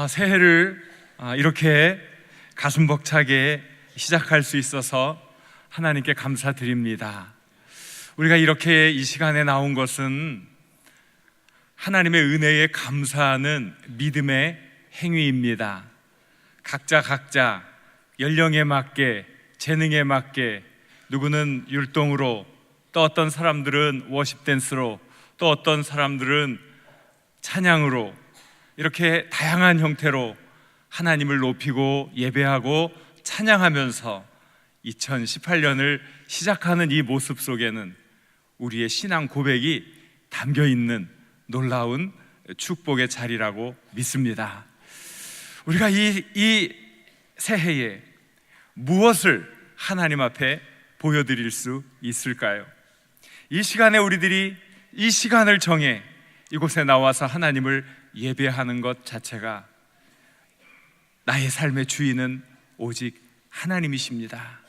새해를 이렇게 가슴 벅차게 시작할 수 있어서 하나님께 감사드립니다. 우리가 이렇게 이 시간에 나온 것은 하나님의 은혜에 감사하는 믿음의 행위입니다. 각자 연령에 맞게, 재능에 맞게, 누구는 율동으로, 또 어떤 사람들은 워십 댄스로, 또 어떤 사람들은 찬양으로, 이렇게 다양한 형태로 하나님을 높이고 예배하고 찬양하면서 2018년을 시작하는 이 모습 속에는 우리의 신앙 고백이 담겨 있는 놀라운 축복의 자리라고 믿습니다. 우리가 이 새해에 무엇을 하나님 앞에 보여드릴 수 있을까요? 이 시간에 우리들이 이 시간을 정해 이곳에 나와서 하나님을 예배하는 것 자체가 나의 삶의 주인은 오직 하나님이십니다.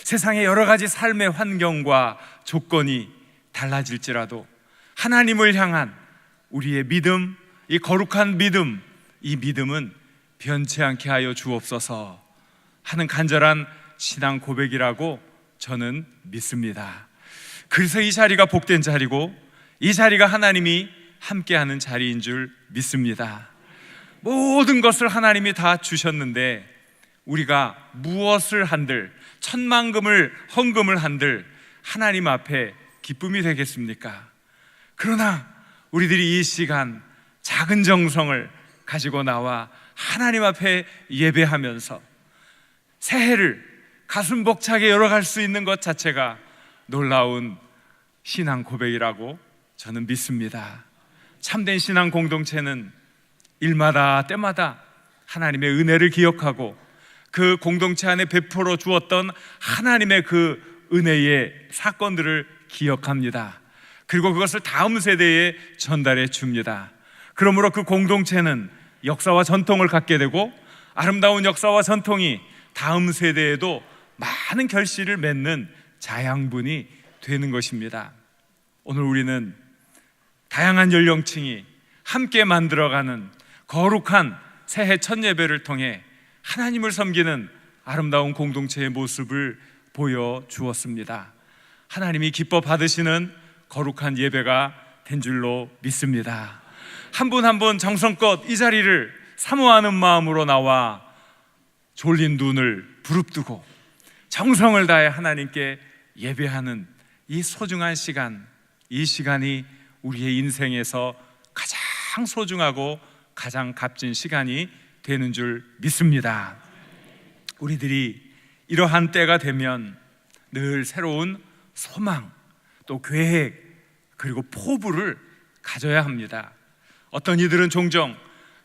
세상의 여러 가지 삶의 환경과 조건이 달라질지라도 하나님을 향한 우리의 믿음, 이 거룩한 믿음, 이 믿음은 변치 않게 하여 주옵소서 하는 간절한 신앙 고백이라고 저는 믿습니다. 그래서 이 자리가 복된 자리고, 이 자리가 하나님이 함께하는 자리인 줄 믿습니다. 모든 것을 하나님이 다 주셨는데 우리가 무엇을 한들, 천만금을 헌금을 한들 하나님 앞에 기쁨이 되겠습니까? 그러나 우리들이 이 시간 작은 정성을 가지고 나와 하나님 앞에 예배하면서 새해를 가슴 벅차게 열어갈 수 있는 것 자체가 놀라운 신앙 고백이라고 저는 믿습니다. 참된 신앙 공동체는 일마다 때마다 하나님의 은혜를 기억하고 그 공동체 안에 베풀어 주었던 하나님의 그 은혜의 사건들을 기억합니다. 그리고 그것을 다음 세대에 전달해 줍니다. 그러므로 그 공동체는 역사와 전통을 갖게 되고 아름다운 역사와 전통이 다음 세대에도 많은 결실을 맺는 자양분이 되는 것입니다. 오늘 우리는 다양한 연령층이 함께 만들어가는 거룩한 새해 첫 예배를 통해 하나님을 섬기는 아름다운 공동체의 모습을 보여주었습니다. 하나님이 기뻐 받으시는 거룩한 예배가 된 줄로 믿습니다. 한 분 한 분 정성껏 이 자리를 사모하는 마음으로 나와 졸린 눈을 부릅뜨고 정성을 다해 하나님께 예배하는 이 소중한 시간, 이 시간이 우리의 인생에서 가장 소중하고 가장 값진 시간이 되는 줄 믿습니다. 우리들이 이러한 때가 되면 늘 새로운 소망, 또 계획, 그리고 포부를 가져야 합니다. 어떤 이들은 종종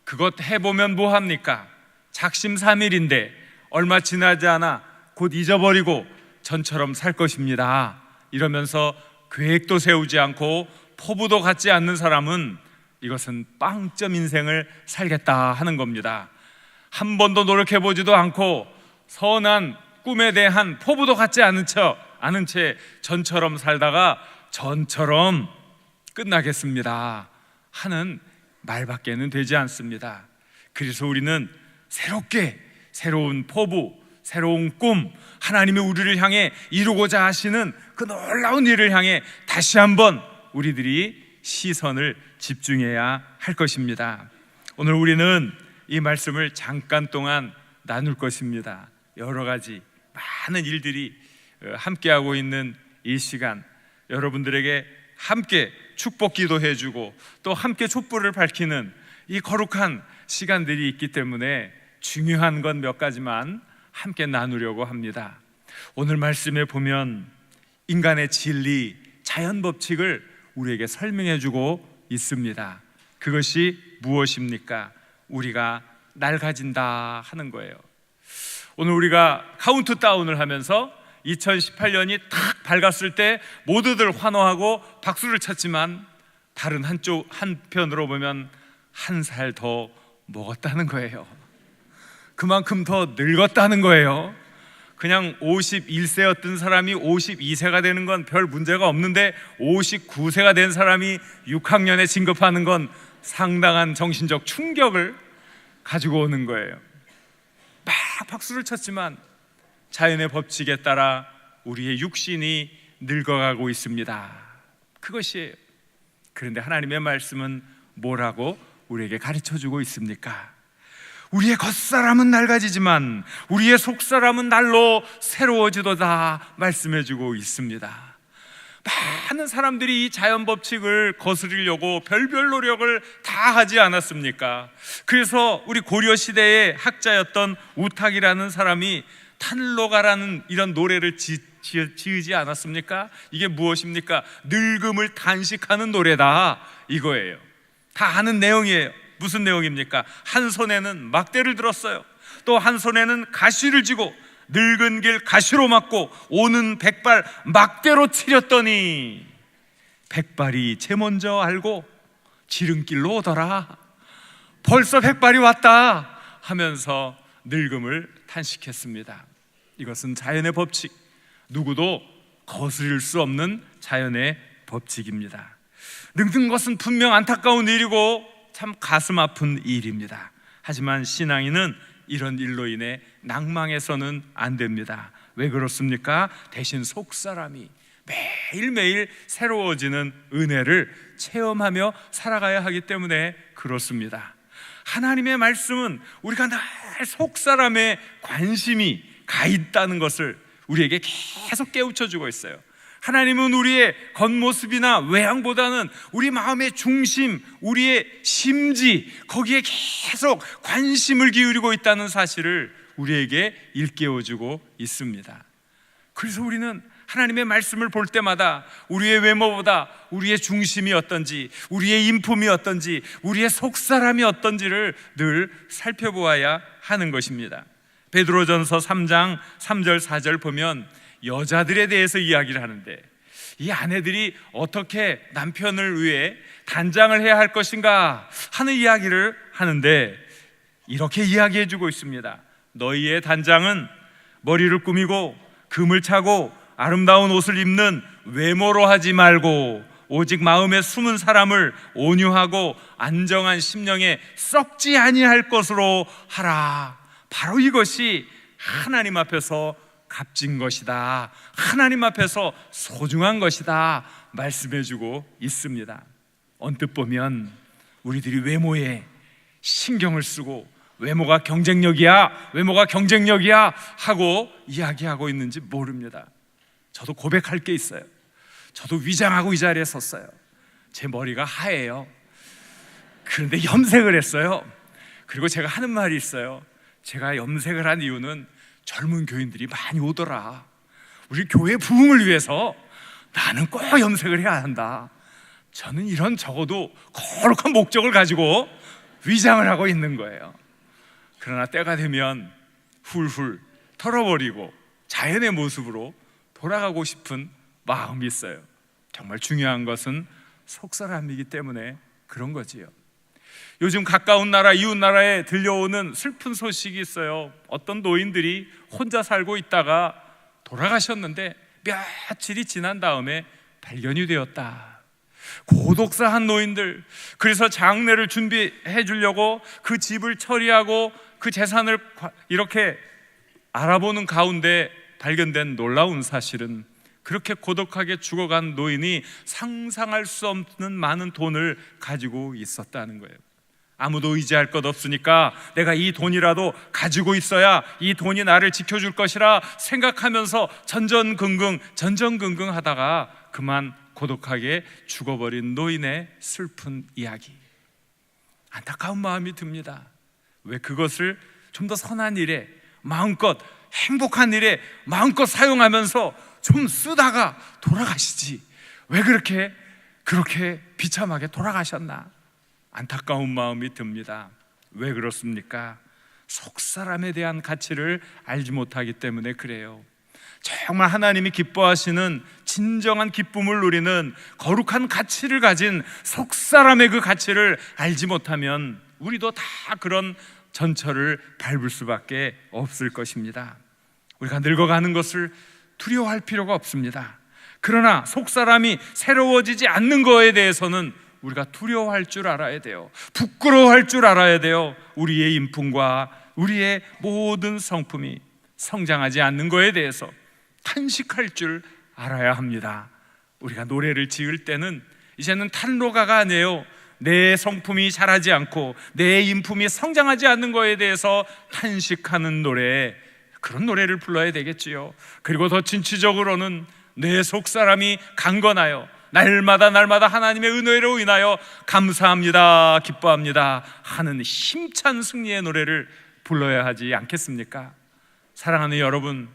그것 해보면 뭐합니까? 작심삼일인데 얼마 지나지 않아 곧 잊어버리고 전처럼 살 것입니다 이러면서 계획도 세우지 않고 포부도 갖지 않는 사람은 이것은 빵점 인생을 살겠다 하는 겁니다. 한 번도 노력해보지도 않고 선한 꿈에 대한 포부도 갖지 않은 채 전처럼 살다가 전처럼 끝나겠습니다 하는 말밖에는 되지 않습니다. 그래서 우리는 새로운 포부, 새로운 꿈, 하나님이 우리를 향해 이루고자 하시는 그 놀라운 일을 향해 다시 한번 우리들이 시선을 집중해야 할 것입니다. 오늘 우리는 이 말씀을 잠깐 동안 나눌 것입니다. 여러 가지 많은 일들이 함께하고 있는 이 시간, 여러분들에게 함께 축복 기도해주고 또 함께 촛불을 밝히는 이 거룩한 시간들이 있기 때문에 중요한 건 몇 가지만 함께 나누려고 합니다. 오늘 말씀에 보면 인간의 진리, 자연 법칙을 우리에게 설명해주고 있습니다. 그것이 무엇입니까? 우리가 낡아진다 하는 거예요. 오늘 우리가 카운트다운을 하면서 2018년이 탁 밝았을 때 모두들 환호하고 박수를 쳤지만 다른 한편으로 보면 한 살 더 먹었다는 거예요. 그만큼 더 늙었다는 거예요. 그냥 51세였던 사람이 52세가 되는 건 별 문제가 없는데 59세가 된 사람이 6학년에 진급하는 건 상당한 정신적 충격을 가지고 오는 거예요. 막 박수를 쳤지만 자연의 법칙에 따라 우리의 육신이 늙어가고 있습니다. 그것이에요. 그런데 하나님의 말씀은 뭐라고 우리에게 가르쳐주고 있습니까? 우리의 겉사람은 낡아지지만 우리의 속사람은 날로 새로워지도다 말씀해주고 있습니다. 많은 사람들이 이 자연 법칙을 거스르려고 별별 노력을 다 하지 않았습니까? 그래서 우리 고려 시대의 학자였던 우탁이라는 사람이 탄로가라는 이런 노래를 지으지 않았습니까? 이게 무엇입니까? 늙음을 단식하는 노래다, 이거예요. 다 아는 내용이에요. 무슨 내용입니까? 한 손에는 막대를 들었어요. 또 한 손에는 가시를 쥐고 늙은 길 가시로 막고 오는 백발 막대로 치렸더니 백발이 제 먼저 알고 지름길로 오더라. 벌써 백발이 왔다 하면서 늙음을 탄식했습니다. 이것은 자연의 법칙, 누구도 거스릴 수 없는 자연의 법칙입니다. 늙는 것은 분명 안타까운 일이고 참 가슴 아픈 일입니다. 하지만 신앙인은 이런 일로 인해 낭망해서는 안 됩니다. 왜 그렇습니까? 대신 속사람이 매일매일 새로워지는 은혜를 체험하며 살아가야 하기 때문에 그렇습니다. 하나님의 말씀은 우리가 늘 속사람의 관심이 가 있다는 것을 우리에게 계속 깨우쳐주고 있어요. 하나님은 우리의 겉모습이나 외향보다는 우리 마음의 중심, 우리의 심지, 거기에 계속 관심을 기울이고 있다는 사실을 우리에게 일깨워주고 있습니다. 그래서 우리는 하나님의 말씀을 볼 때마다 우리의 외모보다 우리의 중심이 어떤지, 우리의 인품이 어떤지, 우리의 속사람이 어떤지를 늘 살펴보아야 하는 것입니다. 베드로전서 3장 3절 4절 보면 여자들에 대해서 이야기를 하는데, 이 아내들이 어떻게 남편을 위해 단장을 해야 할 것인가 하는 이야기를 하는데 이렇게 이야기해 주고 있습니다. 너희의 단장은 머리를 꾸미고 금을 차고 아름다운 옷을 입는 외모로 하지 말고 오직 마음에 숨은 사람을 온유하고 안정한 심령에 썩지 아니할 것으로 하라. 바로 이것이 하나님 앞에서 값진 것이다, 하나님 앞에서 소중한 것이다 말씀해주고 있습니다. 언뜻 보면 우리들이 외모에 신경을 쓰고 외모가 경쟁력이야 하고 이야기하고 있는지 모릅니다. 저도 고백할 게 있어요. 저도 위장하고 이 자리에 섰어요. 제 머리가 하얘요. 그런데 염색을 했어요. 그리고 제가 하는 말이 있어요. 제가 염색을 한 이유는 젊은 교인들이 많이 오더라. 우리 교회 부흥을 위해서 나는 꼭 염색을 해야 한다. 저는 이런 적어도 거룩한 목적을 가지고 위장을 하고 있는 거예요. 그러나 때가 되면 훌훌 털어버리고 자연의 모습으로 돌아가고 싶은 마음이 있어요. 정말 중요한 것은 속사람이기 때문에 그런 거지요. 요즘 가까운 나라, 이웃 나라에 들려오는 슬픈 소식이 있어요. 어떤 노인들이 혼자 살고 있다가 돌아가셨는데 며칠이 지난 다음에 발견이 되었다. 고독사한 노인들, 그래서 장례를 준비해 주려고 그 집을 처리하고 그 재산을 이렇게 알아보는 가운데 발견된 놀라운 사실은 그렇게 고독하게 죽어간 노인이 상상할 수 없는 많은 돈을 가지고 있었다는 거예요. 아무도 의지할 것 없으니까 내가 이 돈이라도 가지고 있어야 이 돈이 나를 지켜줄 것이라 생각하면서 전전긍긍 하다가 그만 고독하게 죽어버린 노인의 슬픈 이야기. 안타까운 마음이 듭니다. 왜 그것을 좀 더 선한 일에, 마음껏 행복한 일에 마음껏 사용하면서 좀 쓰다가 돌아가시지, 왜 그렇게 비참하게 돌아가셨나? 안타까운 마음이 듭니다. 왜 그렇습니까? 속사람에 대한 가치를 알지 못하기 때문에 그래요. 정말 하나님이 기뻐하시는 진정한 기쁨을 누리는 거룩한 가치를 가진 속사람의 그 가치를 알지 못하면 우리도 다 그런 전철을 밟을 수밖에 없을 것입니다. 우리가 늙어가는 것을 두려워할 필요가 없습니다. 그러나 속사람이 새로워지지 않는 거에 대해서는 우리가 두려워할 줄 알아야 돼요. 부끄러워할 줄 알아야 돼요. 우리의 인품과 우리의 모든 성품이 성장하지 않는 것에 대해서 탄식할 줄 알아야 합니다. 우리가 노래를 지을 때는 이제는 탄로가가 아니에요. 내 성품이 자라지 않고 내 인품이 성장하지 않는 것에 대해서 탄식하는 노래, 그런 노래를 불러야 되겠지요. 그리고 더 진취적으로는 내 속사람이 강건하여 날마다 하나님의 은혜로 인하여 감사합니다, 기뻐합니다 하는 힘찬 승리의 노래를 불러야 하지 않겠습니까? 사랑하는 여러분,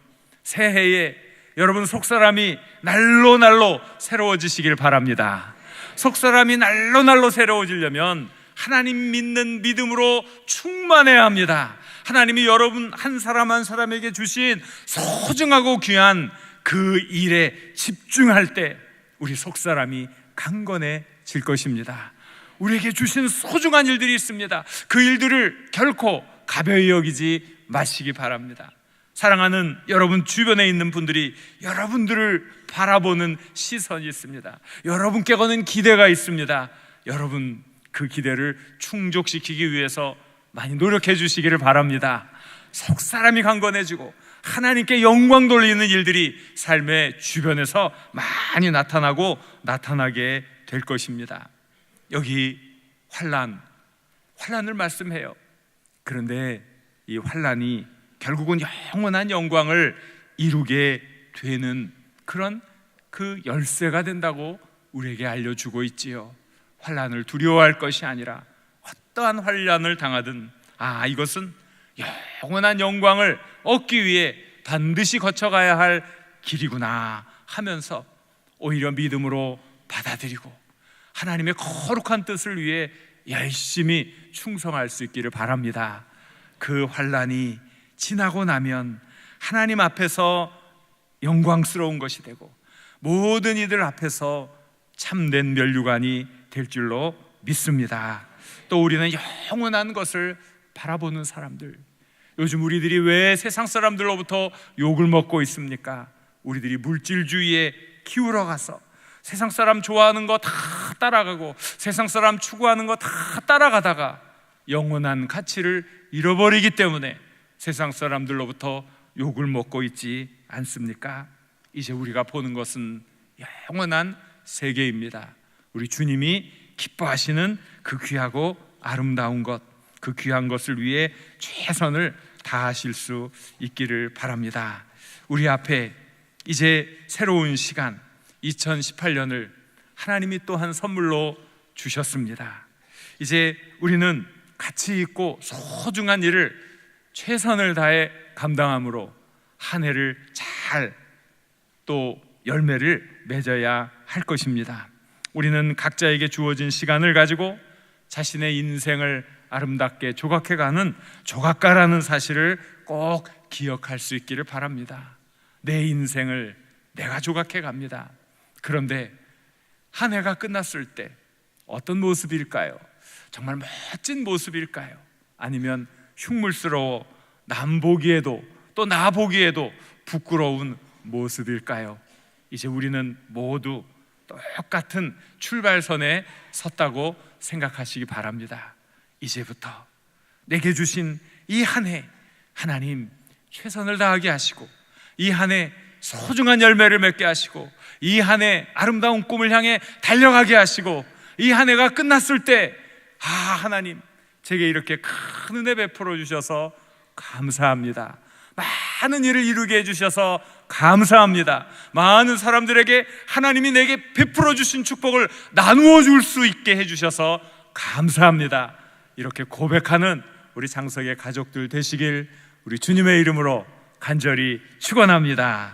새해에 여러분 속사람이 날로 새로워지시길 바랍니다. 속사람이 날로 새로워지려면 하나님 믿는 믿음으로 충만해야 합니다. 하나님이 여러분 한 사람 한 사람에게 주신 소중하고 귀한 그 일에 집중할 때 우리 속사람이 강건해질 것입니다. 우리에게 주신 소중한 일들이 있습니다. 그 일들을 결코 가벼이 여기지 마시기 바랍니다. 사랑하는 여러분 주변에 있는 분들이 여러분들을 바라보는 시선이 있습니다. 여러분께 거는 기대가 있습니다. 여러분 그 기대를 충족시키기 위해서 많이 노력해 주시기를 바랍니다. 속사람이 강건해지고 하나님께 영광 돌리는 일들이 삶의 주변에서 많이 나타나게 될 것입니다. 여기 환난을 말씀해요. 그런데 이 환난이 결국은 영원한 영광을 이루게 되는 그런 그 열쇠가 된다고 우리에게 알려주고 있지요. 환난을 두려워할 것이 아니라 어떠한 환난을 당하든 이것은 영원한 영광을 얻기 위해 반드시 거쳐가야 할 길이구나 하면서 오히려 믿음으로 받아들이고 하나님의 거룩한 뜻을 위해 열심히 충성할 수 있기를 바랍니다. 그 환난이 지나고 나면 하나님 앞에서 영광스러운 것이 되고 모든 이들 앞에서 참된 면류관이 될 줄로 믿습니다. 또 우리는 영원한 것을 바라보는 사람들, 요즘 우리들이 왜 세상 사람들로부터 욕을 먹고 있습니까? 우리들이 물질주의에 기울어 가서 세상 사람 좋아하는 거 다 따라가고 세상 사람 추구하는 거 다 따라가다가 영원한 가치를 잃어버리기 때문에 세상 사람들로부터 욕을 먹고 있지 않습니까? 이제 우리가 보는 것은 영원한 세계입니다. 우리 주님이 기뻐하시는 그 귀하고 아름다운 것, 그 귀한 것을 위해 최선을 다하실 수 있기를 바랍니다. 우리 앞에 이제 새로운 시간 2018년을 하나님이 또한 선물로 주셨습니다. 이제 우리는 가치 있고 소중한 일을 최선을 다해 감당함으로 한 해를 잘 또 열매를 맺어야 할 것입니다. 우리는 각자에게 주어진 시간을 가지고 자신의 인생을 아름답게 조각해가는 조각가라는 사실을 꼭 기억할 수 있기를 바랍니다. 내 인생을 내가 조각해갑니다. 그런데 한 해가 끝났을 때 어떤 모습일까요? 정말 멋진 모습일까요? 아니면 흉물스러워 남 보기에도 또 나 보기에도 부끄러운 모습일까요? 이제 우리는 모두 똑같은 출발선에 섰다고 생각하시기 바랍니다. 이제부터 내게 주신 이 한 해 하나님 최선을 다하게 하시고 이 한 해 소중한 열매를 맺게 하시고 이 한 해 아름다운 꿈을 향해 달려가게 하시고 이 한 해가 끝났을 때 하나님 제게 이렇게 큰 은혜 베풀어 주셔서 감사합니다. 많은 일을 이루게 해주셔서 감사합니다. 많은 사람들에게 하나님이 내게 베풀어 주신 축복을 나누어 줄 수 있게 해주셔서 감사합니다. 이렇게 고백하는 우리 장석의 가족들 되시길 우리 주님의 이름으로 간절히 축원합니다.